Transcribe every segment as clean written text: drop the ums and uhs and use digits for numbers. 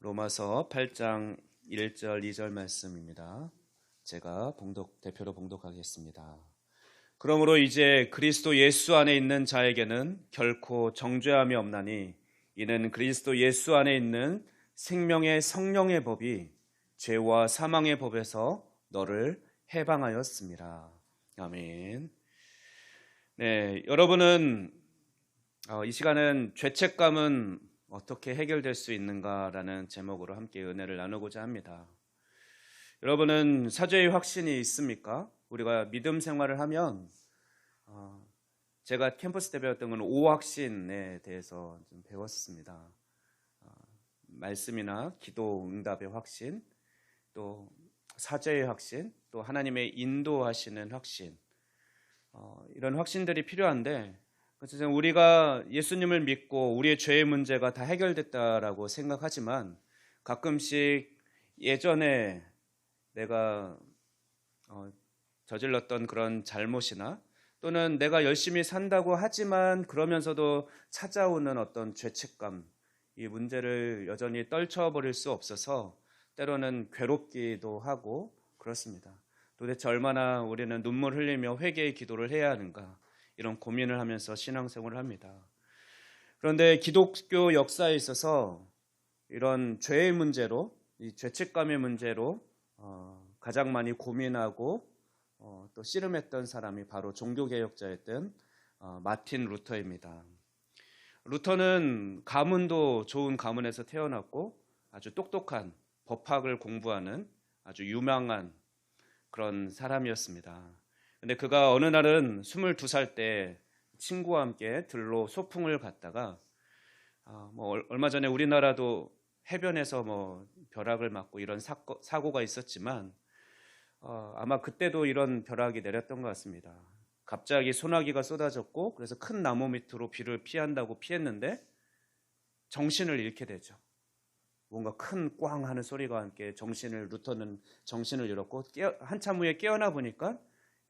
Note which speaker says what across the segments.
Speaker 1: 로마서 8장 1절 2절 말씀입니다. 제가 대표로 봉독하겠습니다. 그러므로 이제 그리스도 예수 안에 있는 자에게는 결코 정죄함이 없나니 이는 그리스도 예수 안에 있는 생명의 성령의 법이 죄와 사망의 법에서 너를 해방하였습니다. 아멘. 네, 여러분은 이 시간은 죄책감은 어떻게 해결될 수 있는가라는 제목으로 함께 은혜를 나누고자 합니다. 여러분은 사죄의 확신이 있습니까? 우리가 믿음 생활을 하면 제가 캠퍼스 때 배웠던 건 오확신에 대해서 좀 배웠습니다. 말씀이나 기도 응답의 확신, 또 사죄의 확신, 또 하나님의 인도하시는 확신, 이런 확신들이 필요한데, 그래서 우리가 예수님을 믿고 우리의 죄의 문제가 다 해결됐다라고 생각하지만 가끔씩 예전에 내가 저질렀던 그런 잘못이나 또는 내가 열심히 산다고 하지만 그러면서도 찾아오는 어떤 죄책감, 이 문제를 여전히 떨쳐버릴 수 없어서 때로는 괴롭기도 하고 그렇습니다. 도대체 얼마나 우리는 눈물 흘리며 회개의 기도를 해야 하는가, 이런 고민을 하면서 신앙생활을 합니다. 그런데 기독교 역사에 있어서 이런 죄의 문제로, 이 죄책감의 문제로 가장 많이 고민하고 또 씨름했던 사람이 바로 종교개혁자였던 마틴 루터입니다. 루터는 가문도 좋은 가문에서 태어났고 아주 똑똑한 법학을 공부하는 아주 유명한 그런 사람이었습니다. 근데 그가 어느 날은 22살 때 친구와 함께 들로 소풍을 갔다가 얼마 전에 우리나라도 해변에서 벼락을 맞고 이런 사고가 있었지만 아마 그때도 이런 벼락이 내렸던 것 같습니다. 갑자기 소나기가 쏟아졌고 그래서 큰 나무 밑으로 비를 피한다고 피했는데 정신을 잃게 되죠. 뭔가 큰 꽝 하는 소리와 함께 루터는 정신을 잃었고 한참 후에 깨어나 보니까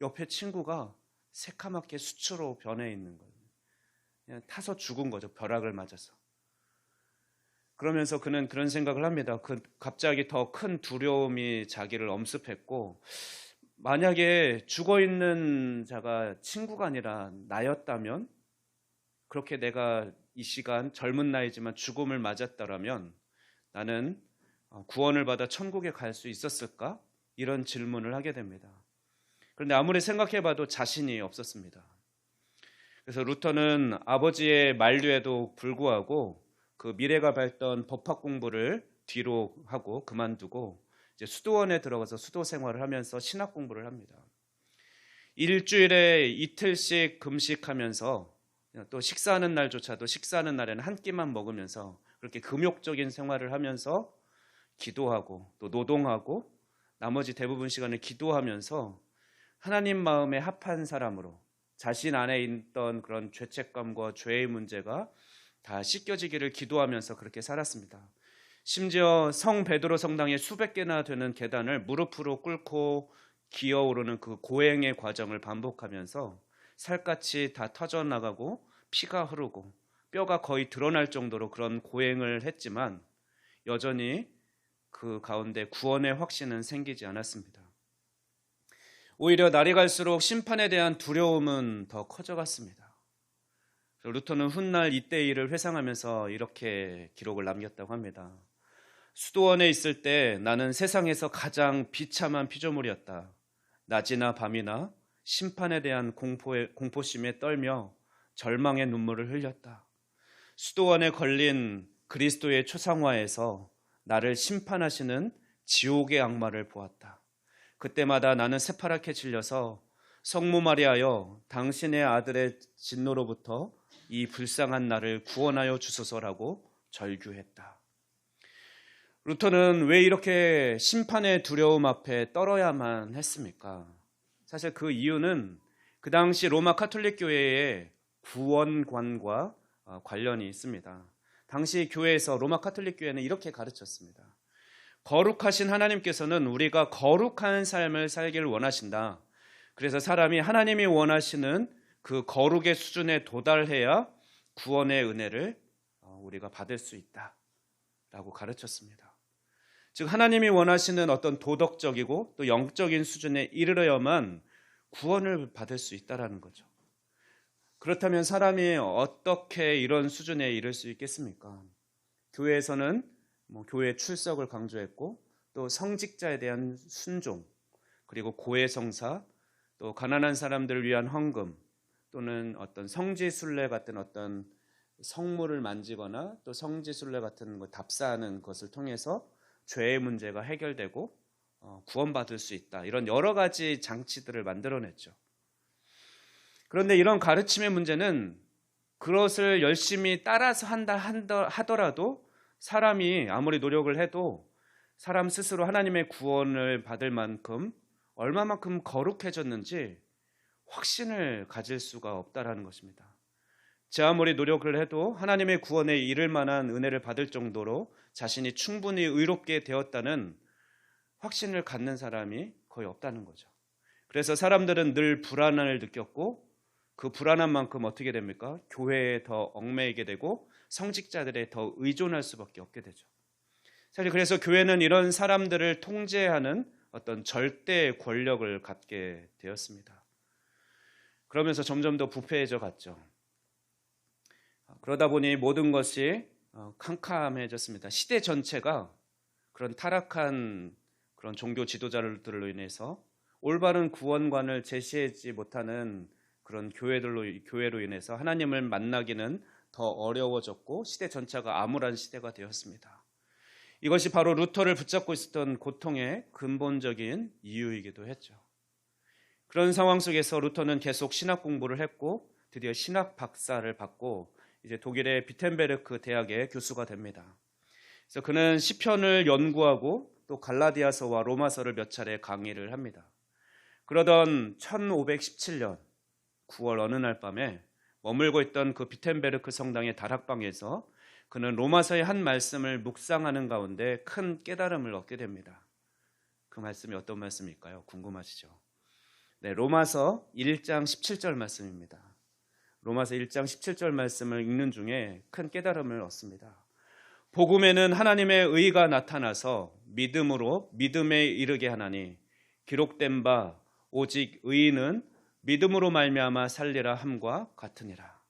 Speaker 1: 옆에 친구가 새카맣게 수초로 변해 있는 거예요. 그냥 타서 죽은 거죠. 벼락을 맞아서. 그러면서 그는 그런 생각을 합니다. 갑자기 더 큰 두려움이 자기를 엄습했고, 만약에 죽어있는 자가 친구가 아니라 나였다면, 그렇게 내가 이 시간 젊은 나이지만 죽음을 맞았다면 나는 구원을 받아 천국에 갈 수 있었을까? 이런 질문을 하게 됩니다. 그런데 아무리 생각해봐도 자신이 없었습니다. 그래서 루터는 아버지의 만류에도 불구하고 그 미래가 밝던 법학 공부를 뒤로 하고 그만두고 이제 수도원에 들어가서 수도 생활을 하면서 신학 공부를 합니다. 일주일에 이틀씩 금식하면서 또 식사하는 날조차도 식사하는 날에는 한 끼만 먹으면서 그렇게 금욕적인 생활을 하면서 기도하고 또 노동하고 나머지 대부분 시간을 기도하면서 하나님 마음에 합한 사람으로 자신 안에 있던 그런 죄책감과 죄의 문제가 다 씻겨지기를 기도하면서 그렇게 살았습니다. 심지어 성 베드로 성당에 수백 개나 되는 계단을 무릎으로 꿇고 기어오르는 그 고행의 과정을 반복하면서 살갗이 다 터져나가고 피가 흐르고 뼈가 거의 드러날 정도로 그런 고행을 했지만 여전히 그 가운데 구원의 확신은 생기지 않았습니다. 오히려 날이 갈수록 심판에 대한 두려움은 더 커져갔습니다. 루터는 훗날 이때 일을 회상하면서 이렇게 기록을 남겼다고 합니다. 수도원에 있을 때 나는 세상에서 가장 비참한 피조물이었다. 낮이나 밤이나 심판에 대한 공포심에 떨며 절망의 눈물을 흘렸다. 수도원에 걸린 그리스도의 초상화에서 나를 심판하시는 지옥의 악마를 보았다. 그때마다 나는 새파랗게 질려서 성모 마리아여, 당신의 아들의 진노로부터 이 불쌍한 나를 구원하여 주소서라고 절규했다. 루터는 왜 이렇게 심판의 두려움 앞에 떨어야만 했습니까? 사실 그 이유는 그 당시 로마 카톨릭 교회의 구원관과 관련이 있습니다. 당시 교회에서 로마 카톨릭 교회는 이렇게 가르쳤습니다. 거룩하신 하나님께서는 우리가 거룩한 삶을 살기를 원하신다. 그래서 사람이 하나님이 원하시는 그 거룩의 수준에 도달해야 구원의 은혜를 우리가 받을 수 있다 가르쳤습니다. 즉 하나님이 원하시는 어떤 도덕적이고 또 영적인 수준에 이르러야만 구원을 받을 수 있다라는 거죠. 그렇다면 사람이 어떻게 이런 수준에 이를 수 있겠습니까? 교회에서는 교회 출석을 강조했고 또 성직자에 대한 순종, 그리고 고해성사, 또 가난한 사람들을 위한 헌금, 또는 어떤 성지순례 같은 어떤 성물을 만지거나 또 성지순례 같은 거 답사하는 것을 통해서 죄의 문제가 해결되고 구원받을 수 있다. 이런 여러 가지 장치들을 만들어냈죠. 그런데 이런 가르침의 문제는 그것을 열심히 따라서 한다 하더라도 사람이 아무리 노력을 해도 사람 스스로 하나님의 구원을 받을 만큼 얼마만큼 거룩해졌는지 확신을 가질 수가 없다라는 것입니다. 제 아무리 노력을 해도 하나님의 구원에 이를 만한 은혜를 받을 정도로 자신이 충분히 의롭게 되었다는 확신을 갖는 사람이 거의 없다는 거죠. 그래서 사람들은 늘 불안을 느꼈고 그 불안한 만큼 어떻게 됩니까? 교회에 더 얽매이게 되고 성직자들에 더 의존할 수밖에 없게 되죠. 사실 그래서 교회는 이런 사람들을 통제하는 어떤 절대 권력을 갖게 되었습니다. 그러면서 점점 더 부패해져 갔죠. 그러다 보니 모든 것이 캄캄해졌습니다. 시대 전체가 그런 타락한 그런 종교 지도자들로 인해서 올바른 구원관을 제시하지 못하는 그런 교회로 인해서 하나님을 만나기는 더 어려워졌고 시대 전체가 암울한 시대가 되었습니다. 이것이 바로 루터를 붙잡고 있었던 고통의 근본적인 이유이기도 했죠. 그런 상황 속에서 루터는 계속 신학 공부를 했고 드디어 신학 박사를 받고 이제 독일의 비텐베르크 대학의 교수가 됩니다. 그래서 그는 시편을 연구하고 또 갈라디아서와 로마서를 몇 차례 강의를 합니다. 그러던 1517년 9월 어느 날 밤에 머물고 있던 그 비텐베르크 성당의 다락방에서 그는 로마서의 한 말씀을 묵상하는 가운데 큰 깨달음을 얻게 됩니다. 그 말씀이 어떤 말씀일까요? 궁금하시죠? 네, 로마서 1장 17절 말씀입니다. 로마서 1장 17절 말씀을 읽는 중에 큰 깨달음을 얻습니다. 복음에는 하나님의 의가 나타나서 믿음으로 믿음에 이르게 하나니 기록된 바 오직 의인은 믿음으로 말미암아 살리라 함과 같으니라.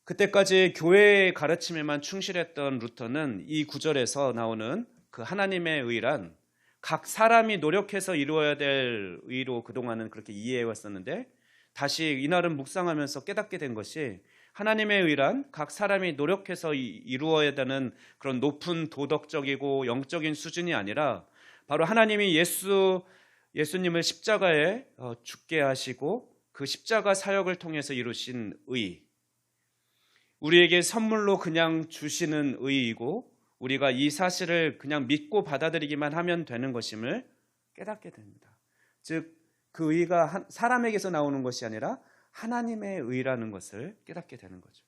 Speaker 1: 그때까지 교회의 가르침에만 충실했던 루터는 이 구절에서 나오는 그 하나님의 의란 각 사람이 노력해서 이루어야 될 의로 그동안은 그렇게 이해해 왔었는데 다시 이날은 묵상하면서 깨닫게 된 것이 하나님의 의란 각 사람이 노력해서 이루어야 되는 그런 높은 도덕적이고 영적인 수준이 아니라 바로 하나님이 예수님을 십자가에 죽게 하시고 그 십자가 사역을 통해서 이루신 의, 우리에게 선물로 그냥 주시는 의이고 우리가 이 사실을 그냥 믿고 받아들이기만 하면 되는 것임을 깨닫게 됩니다. 즉 그 의가 사람에게서 나오는 것이 아니라 하나님의 의라는 것을 깨닫게 되는 거죠.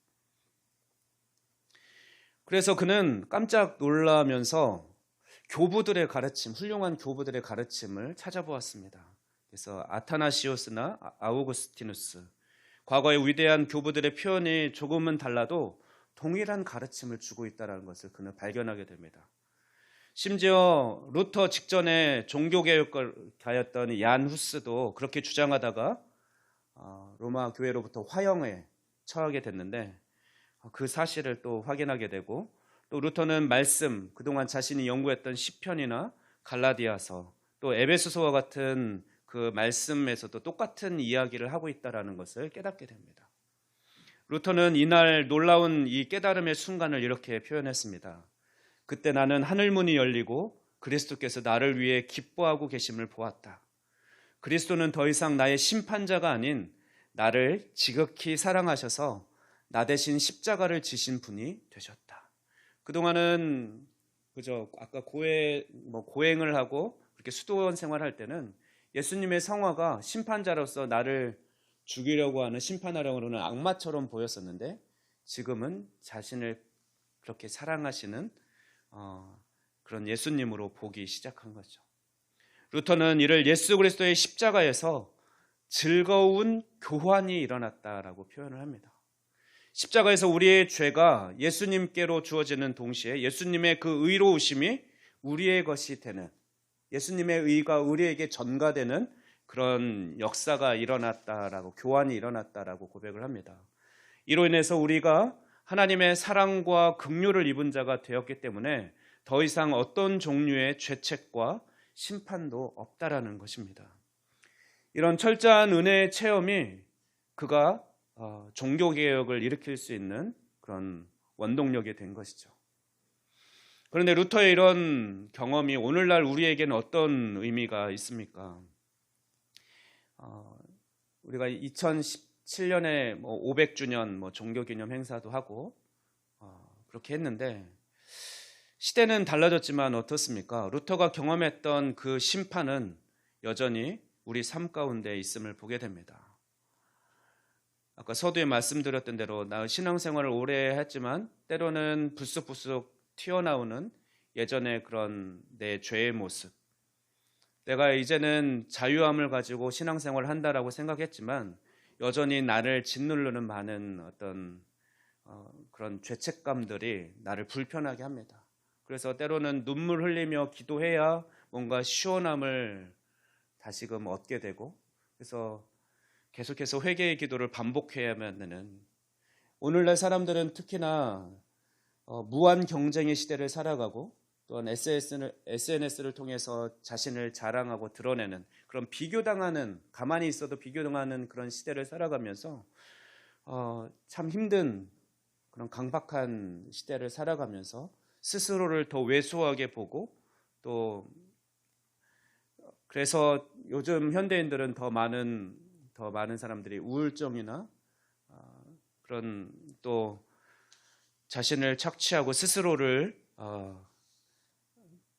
Speaker 1: 그래서 그는 깜짝 놀라면서 교부들의 가르침, 훌륭한 교부들의 가르침을 찾아보았습니다. 그래서 아타나시오스나 아우구스티누스, 과거의 위대한 교부들의 표현이 조금은 달라도 동일한 가르침을 주고 있다는 것을 그는 발견하게 됩니다. 심지어 루터 직전에 종교개혁가였던 얀 후스도 그렇게 주장하다가 로마 교회로부터 화형에 처하게 됐는데 그 사실을 또 확인하게 되고 또 루터는 말씀, 그동안 자신이 연구했던 시편이나 갈라디아서 또 에베소서와 같은 그 말씀에서도 똑같은 이야기를 하고 있다는 것을 깨닫게 됩니다. 루터는 이날 놀라운 이 깨달음의 순간을 이렇게 표현했습니다. 그때 나는 하늘문이 열리고 그리스도께서 나를 위해 기뻐하고 계심을 보았다. 그리스도는 더 이상 나의 심판자가 아닌 나를 지극히 사랑하셔서 나 대신 십자가를 지신 분이 되셨다. 그동안은 아까 고행을 하고 그렇게 수도원 생활할 때는 예수님의 성화가 심판자로서 나를 죽이려고 하는, 심판하려고 하는 악마처럼 보였었는데 지금은 자신을 그렇게 사랑하시는 그런 예수님으로 보기 시작한 거죠. 루터는 이를 예수 그리스도의 십자가에서 즐거운 교환이 일어났다라고 표현을 합니다. 십자가에서 우리의 죄가 예수님께로 주어지는 동시에 예수님의 그 의로우심이 우리의 것이 되는, 예수님의 의가 우리에게 전가되는 그런 역사가 일어났다라고, 교환이 일어났다라고 고백을 합니다. 이로 인해서 우리가 하나님의 사랑과 긍휼을 입은 자가 되었기 때문에 더 이상 어떤 종류의 죄책과 심판도 없다라는 것입니다. 이런 철저한 은혜의 체험이 그가 종교개혁을 일으킬 수 있는 그런 원동력이 된 것이죠. 그런데 루터의 이런 경험이 오늘날 우리에게는 어떤 의미가 있습니까? 우리가 2017년에 500주년 종교기념 행사도 하고 그렇게 했는데 시대는 달라졌지만 어떻습니까? 루터가 경험했던 그 심판은 여전히 우리 삶 가운데 있음을 보게 됩니다. 아까 서두에 말씀드렸던 대로 나 신앙생활을 오래 했지만 때로는 불쑥불쑥 튀어나오는 예전의 그런 내 죄의 모습, 내가 이제는 자유함을 가지고 신앙생활을 한다라고 생각했지만 여전히 나를 짓누르는 많은 어떤 그런 죄책감들이 나를 불편하게 합니다. 그래서 때로는 눈물 흘리며 기도해야 뭔가 시원함을 다시금 얻게 되고, 그래서 계속해서 회개의 기도를 반복해야만 되는, 오늘날 사람들은 특히나 무한 경쟁의 시대를 살아가고 또한 SNS를 통해서 자신을 자랑하고 드러내는 그런 비교당하는, 가만히 있어도 비교당하는 그런 시대를 살아가면서 참 힘든 그런 강박한 시대를 살아가면서 스스로를 더 왜소하게 보고, 또 그래서 요즘 현대인들은 더 많은 사람들이 우울증이나 그런 또 자신을 착취하고 스스로를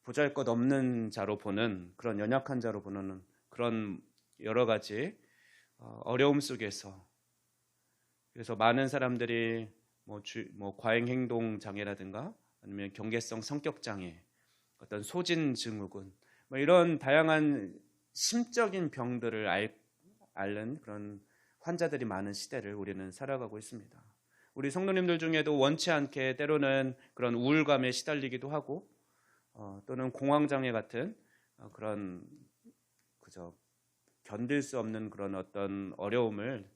Speaker 1: 보잘것없는 자로 보는, 그런 연약한 자로 보는 그런 여러 가지 어려움 속에서, 그래서 많은 사람들이 과잉행동 장애라든가 아니면 경계성 성격 장애, 어떤 소진 증후군, 이런 다양한 심적인 병들을 앓는 그런 환자들이 많은 시대를 우리는 살아가고 있습니다. 우리 성도님들 중에도 원치 않게 때로는 그런 우울감에 시달리기도 하고 또는 공황장애 같은 그런 그저 견딜 수 없는 그런 어떤 어려움을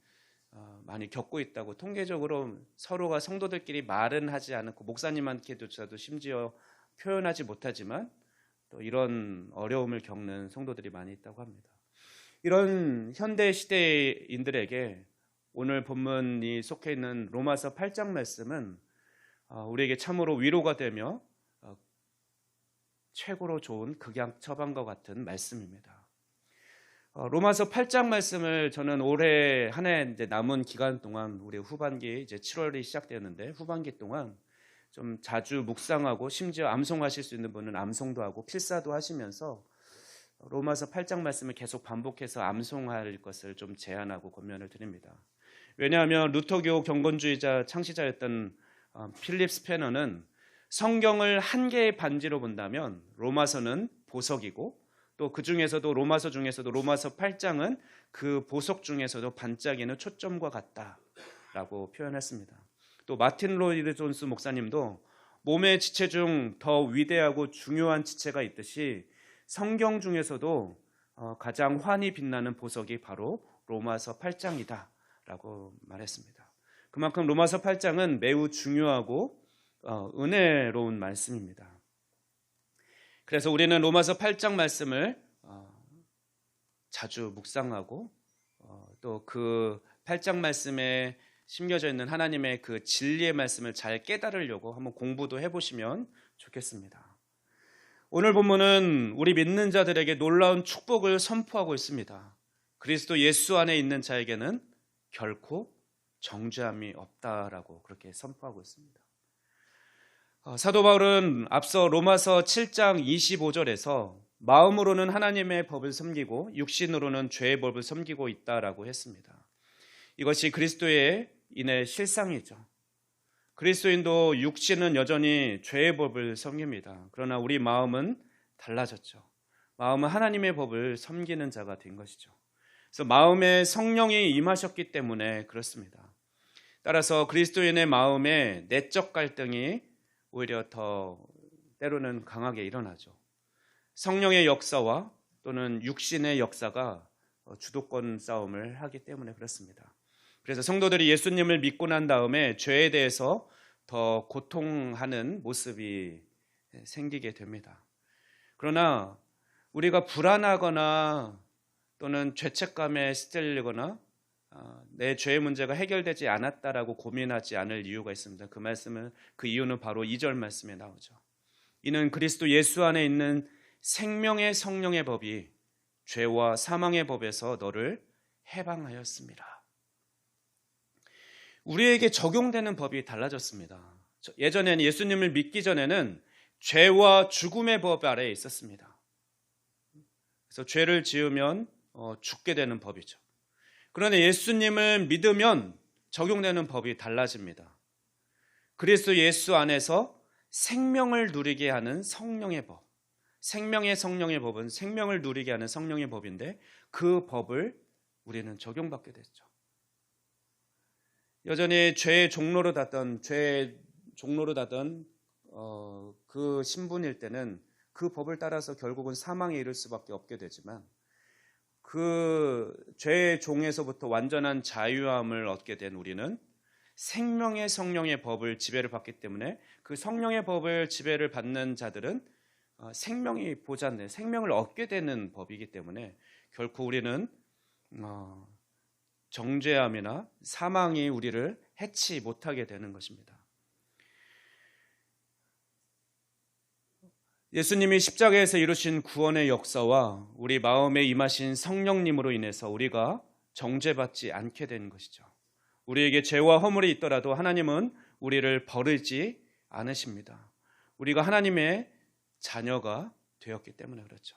Speaker 1: 많이 겪고 있다고, 통계적으로 서로가 성도들끼리 말은 하지 않고 목사님한테조차도 심지어 표현하지 못하지만 또 이런 어려움을 겪는 성도들이 많이 있다고 합니다. 이런 현대 시대인들에게 오늘 본문이 속해 있는 로마서 8장 말씀은 우리에게 참으로 위로가 되며 최고로 좋은 극약 처방과 같은 말씀입니다. 로마서 8장 말씀을 저는 올해 한 해 이제 남은 기간 동안, 우리 후반기 이제 7월이 시작되었는데 후반기 동안 좀 자주 묵상하고, 심지어 암송하실 수 있는 분은 암송도 하고 필사도 하시면서 로마서 8장 말씀을 계속 반복해서 암송할 것을 좀 제안하고 권면을 드립니다. 왜냐하면 루터교 경건주의자 창시자였던 필립 스패너는 성경을 한 개의 반지로 본다면 로마서는 보석이고, 또 그 중에서도 로마서 중에서도 로마서 8장은 그 보석 중에서도 반짝이는 초점과 같다라고 표현했습니다. 또 마틴 로이드 존스 목사님도 몸의 지체 중 더 위대하고 중요한 지체가 있듯이 성경 중에서도 가장 환히 빛나는 보석이 바로 로마서 8장이다 라고 말했습니다. 그만큼 로마서 8장은 매우 중요하고 은혜로운 말씀입니다. 그래서 우리는 로마서 8장 말씀을 자주 묵상하고 또 그 8장 말씀에 심겨져 있는 하나님의 그 진리의 말씀을 잘 깨달으려고 한번 공부도 해보시면 좋겠습니다. 오늘 본문은 우리 믿는 자들에게 놀라운 축복을 선포하고 있습니다. 그리스도 예수 안에 있는 자에게는 결코 정죄함이 없다라고 그렇게 선포하고 있습니다. 사도 바울은 앞서 로마서 7장 25절에서 마음으로는 하나님의 법을 섬기고 육신으로는 죄의 법을 섬기고 있다라고 했습니다. 이것이 그리스도의 인의 실상이죠. 그리스도인도 육신은 여전히 죄의 법을 섬깁니다. 그러나 우리 마음은 달라졌죠. 마음은 하나님의 법을 섬기는 자가 된 것이죠. 그래서 마음에 성령이 임하셨기 때문에 그렇습니다. 따라서 그리스도인의 마음에 내적 갈등이 오히려 더 때로는 강하게 일어나죠. 성령의 역사와 또는 육신의 역사가 주도권 싸움을 하기 때문에 그렇습니다. 그래서 성도들이 예수님을 믿고 난 다음에 죄에 대해서 더 고통하는 모습이 생기게 됩니다. 그러나 우리가 불안하거나 또는 죄책감에 시들리거나 내 죄의 문제가 해결되지 않았다라고 고민하지 않을 이유가 있습니다. 그 이유는 바로 2절 말씀에 나오죠. 이는 그리스도 예수 안에 있는 생명의 성령의 법이 죄와 사망의 법에서 너를 해방하였습니다. 우리에게 적용되는 법이 달라졌습니다. 예전에는 예수님을 믿기 전에는 죄와 죽음의 법 아래에 있었습니다. 그래서 죄를 지으면 죽게 되는 법이죠. 그런데 예수님을 믿으면 적용되는 법이 달라집니다. 그리스도 예수 안에서 생명을 누리게 하는 성령의 법. 생명의 성령의 법은 생명을 누리게 하는 성령의 법인데 그 법을 우리는 적용받게 됐죠. 여전히 죄의 종로로 닿던 그 신분일 때는 그 법을 따라서 결국은 사망에 이를 수밖에 없게 되지만 그 죄의 종에서부터 완전한 자유함을 얻게 된 우리는 생명의 성령의 법을 지배를 받기 때문에 그 성령의 법을 지배를 받는 자들은 생명이 보장된 생명을 얻게 되는 법이기 때문에 결코 우리는 정죄함이나 사망이 우리를 해치 못하게 되는 것입니다. 예수님이 십자가에서 이루신 구원의 역사와 우리 마음에 임하신 성령님으로 인해서 우리가 정죄받지 않게 되는 것이죠. 우리에게 죄와 허물이 있더라도 하나님은 우리를 버리지 않으십니다. 우리가 하나님의 자녀가 되었기 때문에 그렇죠.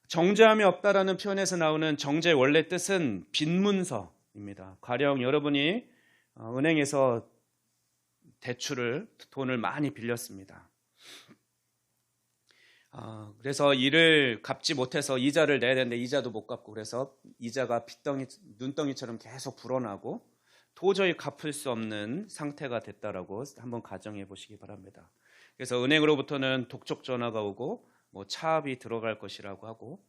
Speaker 1: 정죄함이 없다라는 표현에서 나오는 정죄의 원래 뜻은 빈문서입니다. 가령 여러분이 은행에서 돈을 많이 빌렸습니다. 그래서 이를 갚지 못해서 이자를 내야 되는데 이자도 못 갚고 그래서 이자가 눈덩이처럼 계속 불어나고 도저히 갚을 수 없는 상태가 됐다라고 한번 가정해 보시기 바랍니다. 그래서 은행으로부터는 독촉 전화가 오고 차압이 들어갈 것이라고 하고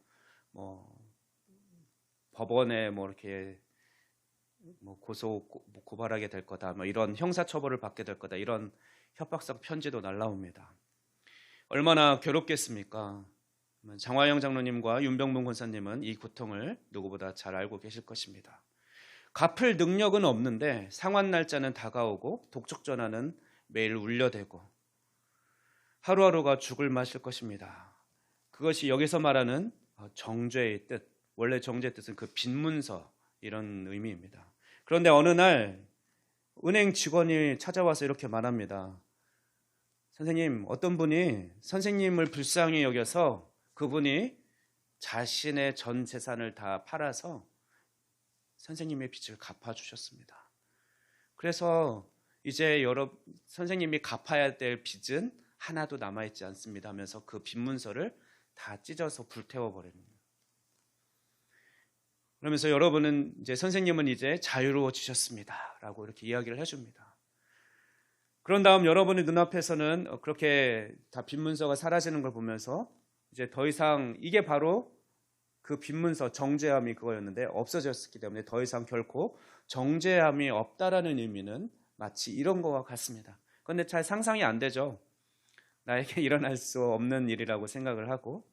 Speaker 1: 법원에 이렇게 고발하게 될 거다 이런 형사처벌을 받게 될 거다 이런 협박성 편지도 날라옵니다. 얼마나 괴롭겠습니까? 장화영 장로님과 윤병문 권사님은 이 고통을 누구보다 잘 알고 계실 것입니다. 갚을 능력은 없는데 상환 날짜는 다가오고 독촉 전화는 매일 울려대고 하루하루가 죽을 맛일 것입니다. 그것이 여기서 말하는 정죄의 뜻, 원래 정죄의 뜻은 그 빈문서 이런 의미입니다. 그런데 어느 날 은행 직원이 찾아와서 이렇게 말합니다. 선생님, 어떤 분이 선생님을 불쌍히 여겨서 그분이 자신의 전 재산을 다 팔아서 선생님의 빚을 갚아주셨습니다. 그래서 이제 선생님이 갚아야 될 빚은 하나도 남아있지 않습니다 하면서 그 빈문서를 다 찢어서 불태워버리는 거예요. 그러면서 선생님은 이제 자유로워지셨습니다 라고 이렇게 이야기를 해줍니다. 그런 다음 여러분의 눈앞에서는 그렇게 다 빈문서가 사라지는 걸 보면서 이제 더 이상 이게 바로 그 빈문서 정죄함이 그거였는데 없어졌기 때문에 더 이상 결코 정죄함이 없다라는 의미는 마치 이런 거와 같습니다. 그런데 잘 상상이 안 되죠. 나에게 일어날 수 없는 일이라고 생각을 하고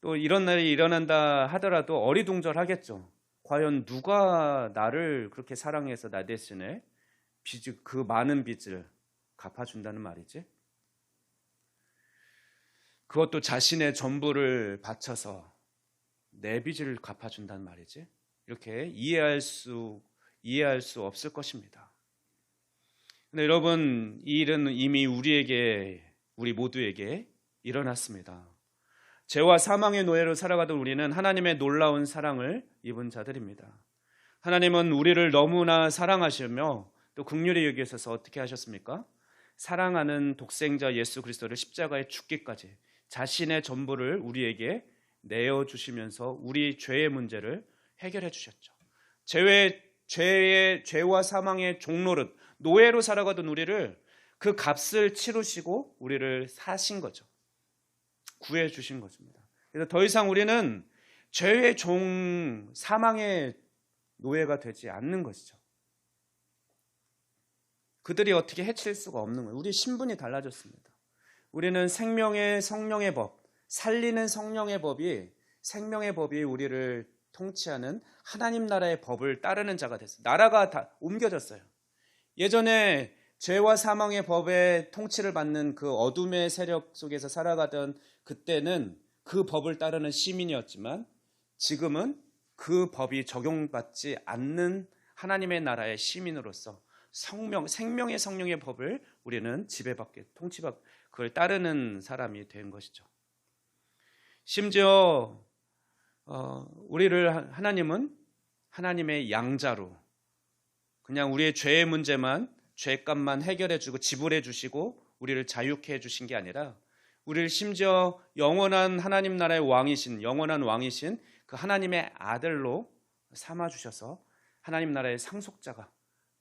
Speaker 1: 또 이런 날이 일어난다 하더라도 어리둥절하겠죠. 과연 누가 나를 그렇게 사랑해서 나 대신에 그 많은 빚을 갚아준다는 말이지? 그것도 자신의 전부를 바쳐서 내 빚을 갚아준다는 말이지? 이렇게 이해할 수 없을 것입니다. 근데 여러분, 이 일은 이미 우리 모두에게 일어났습니다. 죄와 사망의 노예로 살아가던 우리는 하나님의 놀라운 사랑을 입은 자들입니다. 하나님은 우리를 너무나 사랑하시며 또 긍휼히 여기셔서 어떻게 하셨습니까? 사랑하는 독생자 예수 그리스도를 십자가에 죽기까지 자신의 전부를 우리에게 내어주시면서 우리 죄의 문제를 해결해 주셨죠. 죄와 사망의 종노릇, 노예로 살아가던 우리를 그 값을 치르시고 우리를 사신 거죠. 구해 주신 것입니다. 그래서 더 이상 우리는 죄의 종, 사망의 노예가 되지 않는 것이죠. 그들이 어떻게 해칠 수가 없는 거예요. 우리 신분이 달라졌습니다. 우리는 생명의 성령의 법, 살리는 성령의 법이, 생명의 법이 우리를 통치하는 하나님 나라의 법을 따르는 자가 됐어요. 나라가 다 옮겨졌어요. 예전에 죄와 사망의 법의 통치를 받는 그 어둠의 세력 속에서 살아가던 그때는 그 법을 따르는 시민이었지만, 지금은 그 법이 적용받지 않는 하나님의 나라의 시민으로서 생명의 성령의 법을 우리는 지배받게, 통치받게, 그걸 따르는 사람이 된 것이죠. 심지어 우리를 하나님은 하나님의 양자로 그냥 우리의 죄의 문제만, 죄값만 해결해 주고 지불해 주시고 우리를 자유케 해 주신 게 아니라, 우리를 심지어 영원한 하나님 나라의 왕이신, 영원한 왕이신 그 하나님의 아들로 삼아 주셔서 하나님 나라의 상속자가,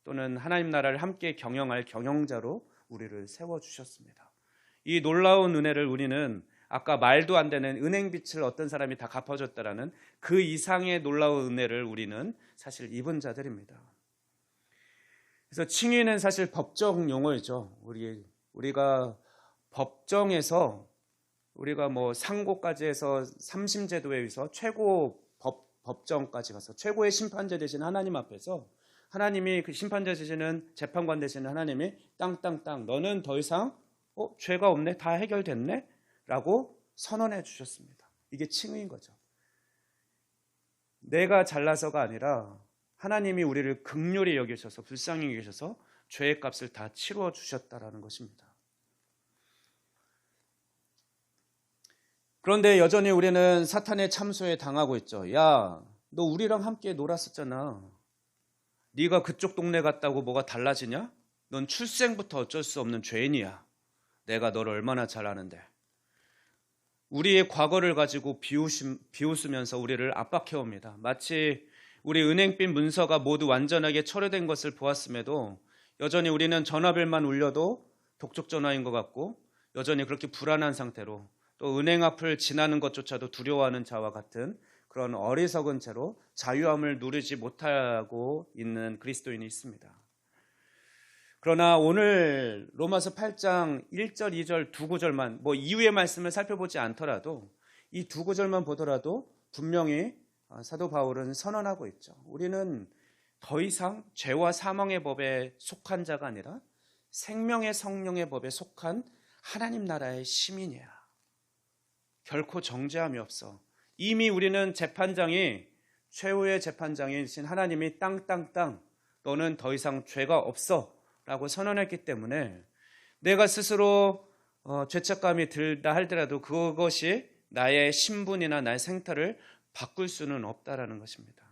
Speaker 1: 또는 하나님 나라를 함께 경영할 경영자로 우리를 세워 주셨습니다. 이 놀라운 은혜를 우리는 아까 말도 안 되는 은행빚을 어떤 사람이 다 갚아줬다라는 그 이상의 놀라운 은혜를 우리는 사실 입은 자들입니다. 그래서 칭의는 사실 법적 용어이죠. 우리가 법정에서 우리가 뭐 상고까지 해서 삼심제도에 의해서 최고 법정까지 가서 최고의 심판자 되신 하나님 앞에서, 하나님이 그 심판자 되시는 재판관 되시는 하나님이 땅땅땅 너는 더 이상 죄가 없네, 다 해결됐네 라고 선언해 주셨습니다. 이게 칭의인 거죠. 내가 잘나서가 아니라 하나님이 우리를 긍휼히 여기셔서, 불쌍히 여기셔서 죄의 값을 다 치루어 주셨다라는 것입니다. 그런데 여전히 우리는 사탄의 참소에 당하고 있죠. 야, 너 우리랑 함께 놀았었잖아. 네가 그쪽 동네 갔다고 뭐가 달라지냐? 넌 출생부터 어쩔 수 없는 죄인이야. 내가 너를 얼마나 잘 아는데. 우리의 과거를 가지고 비웃으면서 우리를 압박해옵니다. 마치 우리 은행빚 문서가 모두 완전하게 처리된 것을 보았음에도 여전히 우리는 전화벨만 울려도 독촉전화인 것 같고, 여전히 그렇게 불안한 상태로, 또 은행 앞을 지나는 것조차도 두려워하는 자와 같은 그런 어리석은 채로 자유함을 누리지 못하고 있는 그리스도인이 있습니다. 그러나 오늘 로마서 8장 1절, 2절 두 구절만, 뭐 이후의 말씀을 살펴보지 않더라도 이 두 구절만 보더라도 분명히 사도 바울은 선언하고 있죠. 우리는 더 이상 죄와 사망의 법에 속한 자가 아니라 생명의 성령의 법에 속한 하나님 나라의 시민이야. 결코 정죄함이 없어. 이미 우리는 재판장이, 최후의 재판장이신 하나님이 땅땅땅 너는 더 이상 죄가 없어 라고 선언했기 때문에, 내가 스스로 죄책감이 들다 할지라도 그것이 나의 신분이나 나의 생태를 바꿀 수는 없다라는 것입니다.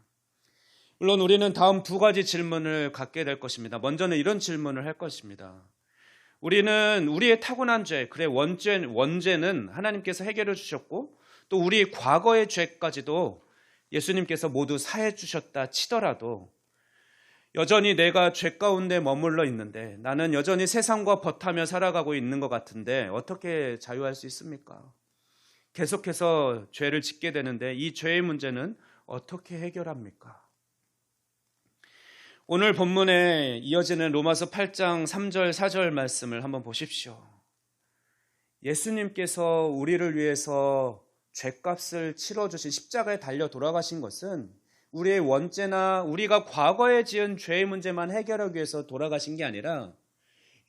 Speaker 1: 물론 우리는 다음 두 가지 질문을 갖게 될 것입니다. 먼저는 이런 질문을 할 것입니다. 우리는 우리의 타고난 죄, 그래 원죄는 하나님께서 해결해 주셨고, 또 우리 과거의 죄까지도 예수님께서 모두 사해 주셨다 치더라도 여전히 내가 죄 가운데 머물러 있는데, 나는 여전히 세상과 버타며 살아가고 있는 것 같은데 어떻게 자유할 수 있습니까? 계속해서 죄를 짓게 되는데 이 죄의 문제는 어떻게 해결합니까? 오늘 본문에 이어지는 로마서 8장 3절 4절 말씀을 한번 보십시오. 예수님께서 우리를 위해서 죄값을 치러주신, 십자가에 달려 돌아가신 것은 우리의 원죄나 우리가 과거에 지은 죄의 문제만 해결하기 위해서 돌아가신 게 아니라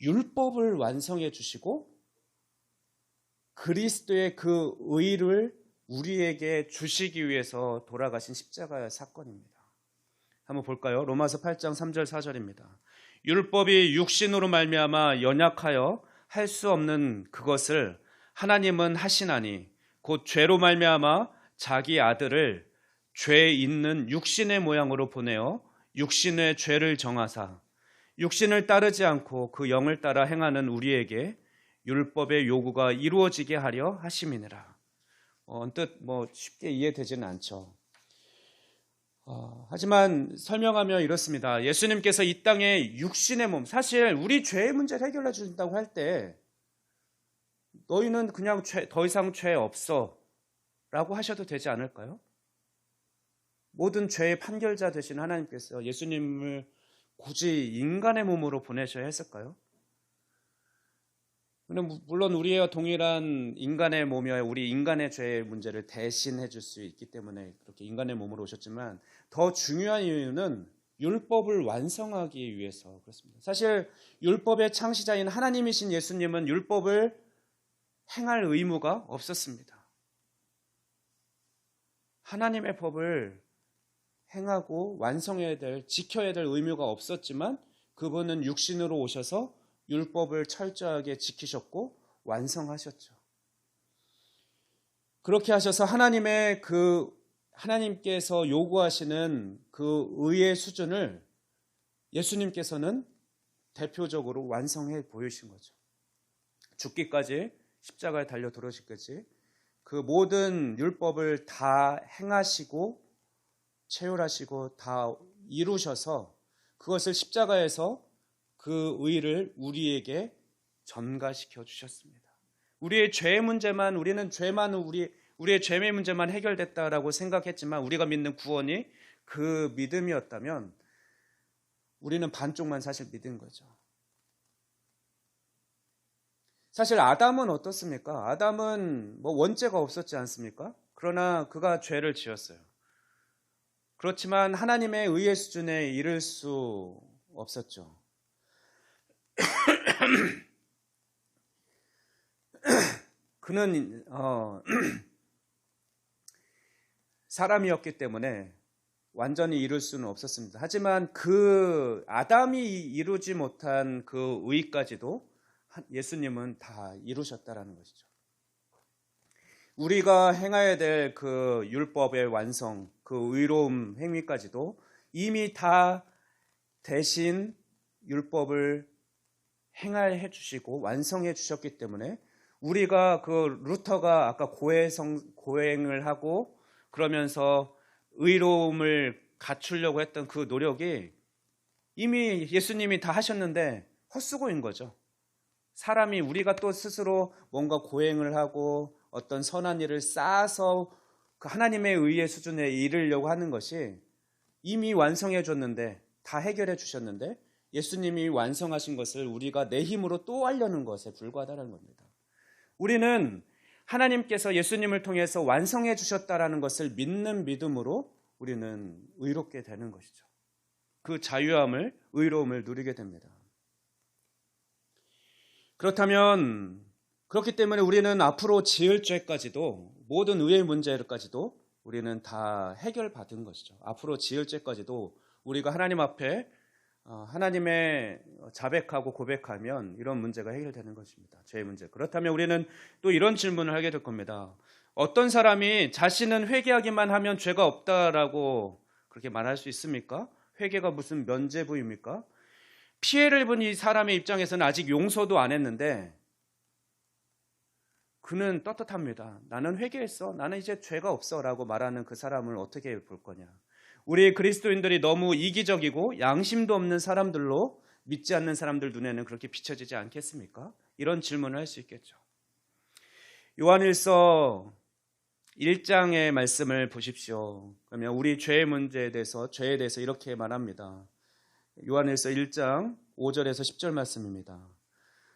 Speaker 1: 율법을 완성해 주시고 그리스도의 그 의를 우리에게 주시기 위해서 돌아가신 십자가의 사건입니다. 한번 볼까요? 로마서 8장 3절 4절입니다. 율법이 육신으로 말미암아 연약하여 할 수 없는 그것을 하나님은 하시나니 곧 죄로 말미암아 자기 아들을 죄 있는 육신의 모양으로 보내어 육신의 죄를 정하사 육신을 따르지 않고 그 영을 따라 행하는 우리에게 율법의 요구가 이루어지게 하려 하심이니라. 언뜻 쉽게 이해되지는 않죠. 하지만 설명하며 이렇습니다. 예수님께서 이 땅에 육신의 몸, 사실 우리 죄의 문제를 해결해 준다고 할 때 너희는 그냥 더 이상 죄 없어 라고 하셔도 되지 않을까요? 모든 죄의 판결자 되신 하나님께서 예수님을 굳이 인간의 몸으로 보내셔야 했을까요? 물론 우리와 동일한 인간의 몸이어야 우리 인간의 죄의 문제를 대신해 줄 수 있기 때문에 그렇게 인간의 몸으로 오셨지만 더 중요한 이유는 율법을 완성하기 위해서 그렇습니다. 사실 율법의 창시자인 하나님이신 예수님은 율법을 행할 의무가 없었습니다. 하나님의 법을 행하고 완성해야 될, 지켜야 될 의무가 없었지만 그분은 육신으로 오셔서 율법을 철저하게 지키셨고 완성하셨죠. 그렇게 하셔서 하나님께서 요구하시는 그 의의 수준을 예수님께서는 대표적으로 완성해 보이신 거죠. 죽기까지 십자가에 달려 돌아오시기까지 그 모든 율법을 다 행하시고 체휼하시고 다 이루셔서 그것을 십자가에서 그 의를 우리에게 전가시켜 주셨습니다. 우리의 죄의 문제만 우리의 죄의 문제만 해결됐다라고 생각했지만 우리가 믿는 구원이 그 믿음이었다면 우리는 반쪽만 사실 믿은 거죠. 사실 아담은 어떻습니까? 아담은 원죄가 없었지 않습니까? 그러나 그가 죄를 지었어요. 그렇지만 하나님의 의의 수준에 이를 수 없었죠. 그는 사람이었기 때문에 완전히 이룰 수는 없었습니다. 하지만 그 아담이 이루지 못한 그 의까지도 예수님은 다 이루셨다라는 것이죠. 우리가 행해야 될 그 율법의 완성, 그 의로움 행위까지도 이미 다 대신 율법을 행해 주시고 완성해 주셨기 때문에 우리가 그 루터가 아까 고행을 하고 그러면서 의로움을 갖추려고 했던 그 노력이 이미 예수님이 다 하셨는데 헛수고인 거죠. 사람이 우리가 또 스스로 뭔가 고행을 하고 어떤 선한 일을 쌓아서 그 하나님의 의의 수준에 이르려고 하는 것이 이미 완성해 줬는데 다 해결해 주셨는데 예수님이 완성하신 것을 우리가 내 힘으로 또 하려는 것에 불과하다는 겁니다. 우리는 하나님께서 예수님을 통해서 완성해 주셨다라는 것을 믿는 믿음으로 우리는 의롭게 되는 것이죠. 그 자유함을, 의로움을 누리게 됩니다. 그렇기 때문에 우리는 앞으로 지을 죄까지도 모든 의의 문제까지도 우리는 다 해결받은 것이죠. 앞으로 지을 죄까지도 우리가 하나님 앞에 하나님의 자백하고 고백하면 이런 문제가 해결되는 것입니다. 죄의 문제. 그렇다면 우리는 또 이런 질문을 하게 될 겁니다. 어떤 사람이 자신은 회개하기만 하면 죄가 없다라고 그렇게 말할 수 있습니까? 회개가 무슨 면죄부입니까? 피해를 입은 이 사람의 입장에서는 아직 용서도 안 했는데 그는 떳떳합니다. 나는 회개했어. 나는 이제 죄가 없어 라고 말하는 그 사람을 어떻게 볼 거냐. 우리 그리스도인들이 너무 이기적이고 양심도 없는 사람들로 믿지 않는 사람들 눈에는 그렇게 비춰지지 않겠습니까? 이런 질문을 할 수 있겠죠. 요한일서 1장의 말씀을 보십시오. 그러면 우리 죄의 문제에 대해서 죄에 대해서 이렇게 말합니다. 요한일서 1장 5절에서 10절 말씀입니다.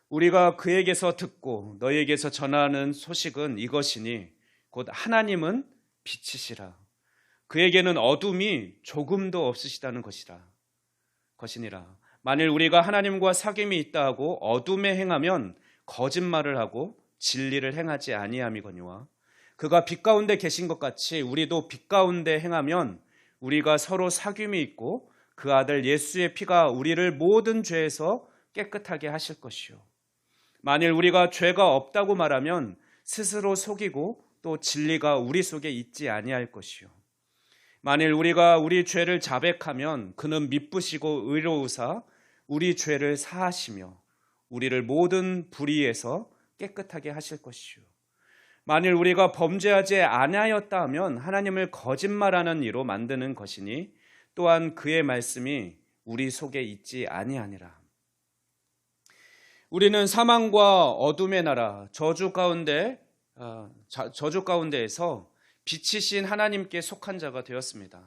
Speaker 1: 우리가 그에게서 듣고 너희에게서 전하는 소식은 이것이니 곧 하나님은 빛이시라. 그에게는 어둠이 조금도 없으시다는 것이니라. 만일 우리가 하나님과 사귐이 있다 하고 어둠에 행하면 거짓말을 하고 진리를 행하지 아니함이거니와 그가 빛 가운데 계신 것 같이 우리도 빛 가운데 행하면 우리가 서로 사귐이 있고 그 아들 예수의 피가 우리를 모든 죄에서 깨끗하게 하실 것이요. 만일 우리가 죄가 없다고 말하면 스스로 속이고 또 진리가 우리 속에 있지 아니할 것이요. 만일 우리가 우리 죄를 자백하면 그는 미쁘시고 의로우사 우리 죄를 사하시며 우리를 모든 불의에서 깨끗하게 하실 것이요. 만일 우리가 범죄하지 아니하였다 하면 하나님을 거짓말하는 이로 만드는 것이니 또한 그의 말씀이 우리 속에 있지 아니하니라. 우리는 사망과 어둠의 나라, 저주 가운데에서 빛이신 하나님께 속한 자가 되었습니다.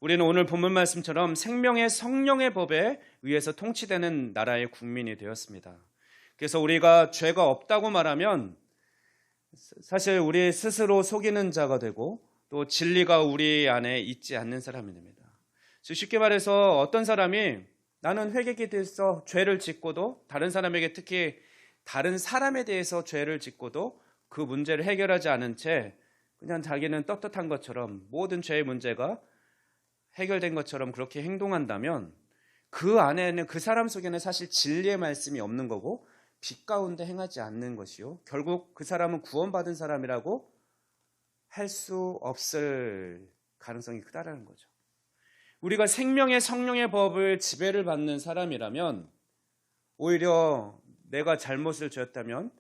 Speaker 1: 우리는 오늘 본문 말씀처럼 생명의 성령의 법에 의해서 통치되는 나라의 국민이 되었습니다. 그래서 우리가 죄가 없다고 말하면 사실 우리 스스로 속이는 자가 되고 또 진리가 우리 안에 있지 않는 사람이 됩니다. 쉽게 말해서 어떤 사람이 나는 회개에 대해서 죄를 짓고도 다른 사람에게, 특히 다른 사람에 대해서 죄를 짓고도 그 문제를 해결하지 않은 채 그냥 자기는 떳떳한 것처럼 모든 죄의 문제가 해결된 것처럼 그렇게 행동한다면 그 안에는, 그 사람 속에는 사실 진리의 말씀이 없는 거고 빛 가운데 행하지 않는 것이요, 결국 그 사람은 구원받은 사람이라고 할 수 없을 가능성이 크다라는 거죠. 우리가 생명의 성령의 법을 지배를 받는 사람이라면 오히려 내가 잘못을 저었다면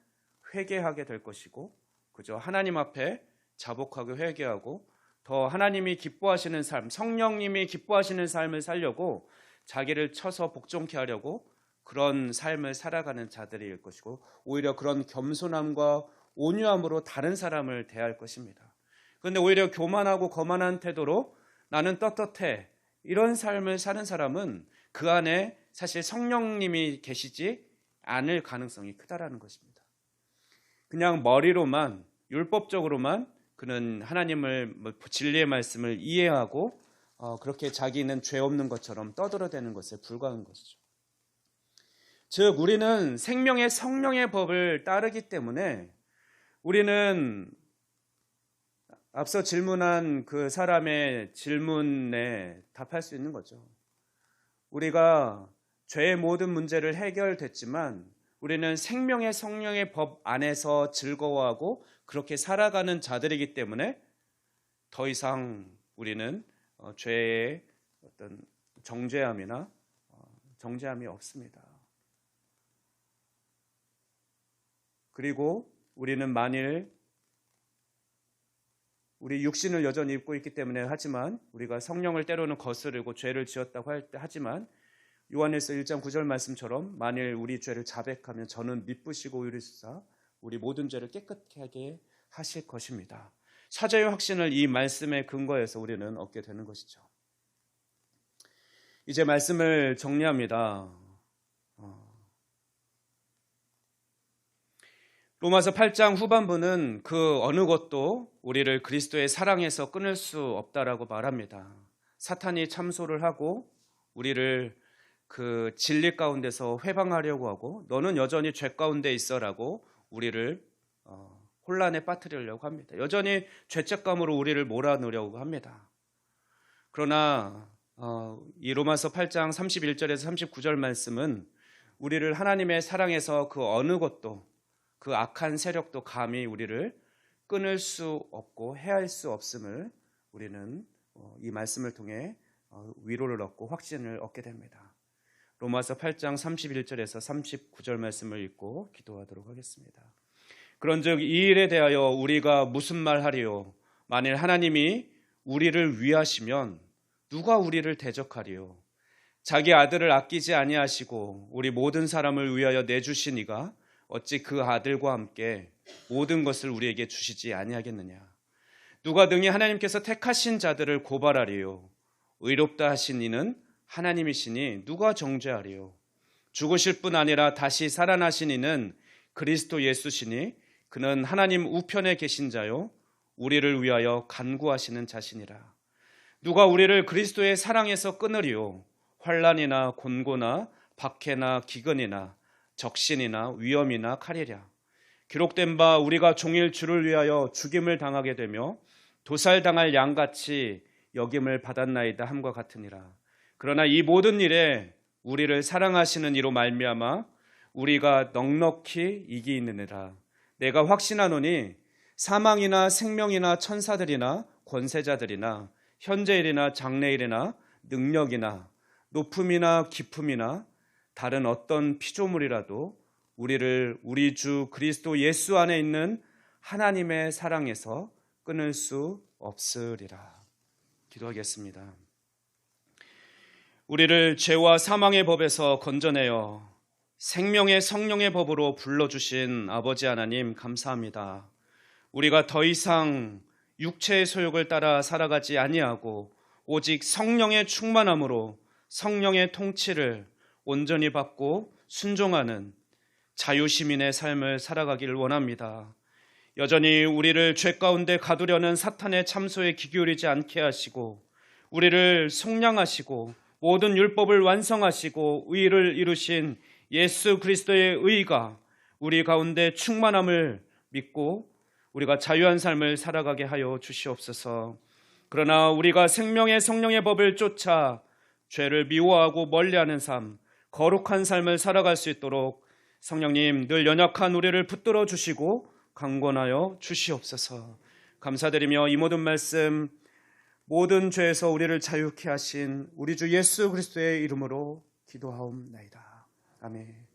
Speaker 1: 회개하게 될 것이고, 그죠? 하나님 앞에 자복하고 회개하고 더 하나님이 기뻐하시는 삶, 성령님이 기뻐하시는 삶을 살려고 자기를 쳐서 복종케 하려고 그런 삶을 살아가는 자들일 것이고, 오히려 그런 겸손함과 온유함으로 다른 사람을 대할 것입니다. 그런데 오히려 교만하고 거만한 태도로 나는 떳떳해, 이런 삶을 사는 사람은 그 안에 사실 성령님이 계시지 않을 가능성이 크다라는 것입니다. 그냥 머리로만, 율법적으로만 그는 하나님을, 진리의 말씀을 이해하고 그렇게 자기는 죄 없는 것처럼 떠들어대는 것에 불과한 것이죠. 즉 우리는 생명의 성령의 법을 따르기 때문에 우리는 앞서 질문한 그 사람의 질문에 답할 수 있는 거죠. 우리가 죄의 모든 문제를 해결됐지만 우리는 생명의 성령의 법 안에서 즐거워하고 그렇게 살아가는 자들이기 때문에 더 이상 우리는 죄의 어떤 정죄함이 없습니다. 그리고 우리는 만일 우리 육신을 여전히 입고 있기 때문에 하지만 우리가 성령을 때로는 거스르고 죄를 지었다고 할 때 하지만 요한일서 1장 9절 말씀처럼 만일 우리 죄를 자백하면 저는 미쁘시고 의로우시사 우리 모든 죄를 깨끗하게 하실 것입니다. 사죄의 확신을 이 말씀의 근거에서 우리는 얻게 되는 것이죠. 이제 말씀을 정리합니다. 로마서 8장 후반부는 그 어느 것도 우리를 그리스도의 사랑에서 끊을 수 없다라고 말합니다. 사탄이 참소를 하고 우리를 그 진리 가운데서 회방하려고 하고 너는 여전히 죄 가운데 있어라고 우리를 혼란에 빠뜨리려고 합니다. 여전히 죄책감으로 우리를 몰아넣으려고 합니다. 그러나 이 로마서 8장 31절에서 39절 말씀은 우리를 하나님의 사랑에서 그 어느 것도, 그 악한 세력도 감히 우리를 끊을 수 없고 해할 수 없음을 우리는 이 말씀을 통해 위로를 얻고 확신을 얻게 됩니다. 로마서 8장 31절에서 39절 말씀을 읽고 기도하도록 하겠습니다. 그런즉 이 일에 대하여 우리가 무슨 말하리요? 만일 하나님이 우리를 위하시면 누가 우리를 대적하리요? 자기 아들을 아끼지 아니하시고 우리 모든 사람을 위하여 내주신 이가 어찌 그 아들과 함께 모든 것을 우리에게 주시지 아니하겠느냐? 누가 능히 하나님께서 택하신 자들을 고발하리요? 의롭다 하신 이는 하나님이시니 누가 정죄하리요? 죽으실 뿐 아니라 다시 살아나신 이는 그리스도 예수시니 그는 하나님 우편에 계신 자요 우리를 위하여 간구하시는 자시니라. 누가 우리를 그리스도의 사랑에서 끊으리요? 환난이나 곤고나 박해나 기근이나 적신이나 위험이나 칼이랴. 기록된 바 우리가 종일 주를 위하여 죽임을 당하게 되며 도살당할 양같이 여김을 받았나이다 함과 같으니라. 그러나 이 모든 일에 우리를 사랑하시는 이로 말미암아 우리가 넉넉히 이기느니라. 내가 확신하노니 사망이나 생명이나 천사들이나 권세자들이나 현재일이나 장래일이나 능력이나 높음이나 깊음이나 다른 어떤 피조물이라도 우리를 우리 주 그리스도 예수 안에 있는 하나님의 사랑에서 끊을 수 없으리라. 기도하겠습니다. 우리를 죄와 사망의 법에서 건져내어 생명의 성령의 법으로 불러주신 아버지 하나님 감사합니다. 우리가 더 이상 육체의 소욕을 따라 살아가지 아니하고 오직 성령의 충만함으로 성령의 통치를 온전히 받고 순종하는 자유시민의 삶을 살아가기를 원합니다. 여전히 우리를 죄 가운데 가두려는 사탄의 참소에 귀 기울이지 않게 하시고 우리를 속량하시고 모든 율법을 완성하시고 의를 이루신 예수 그리스도의 의가 우리 가운데 충만함을 믿고 우리가 자유한 삶을 살아가게 하여 주시옵소서. 그러나 우리가 생명의 성령의 법을 쫓아 죄를 미워하고 멀리하는 삶, 거룩한 삶을 살아갈 수 있도록 성령님 늘 연약한 우리를 붙들어 주시고 강권하여 주시옵소서. 감사드리며 이 모든 말씀 모든 죄에서 우리를 자유케 하신 우리 주 예수 그리스도의 이름으로 기도하옵나이다. 아멘.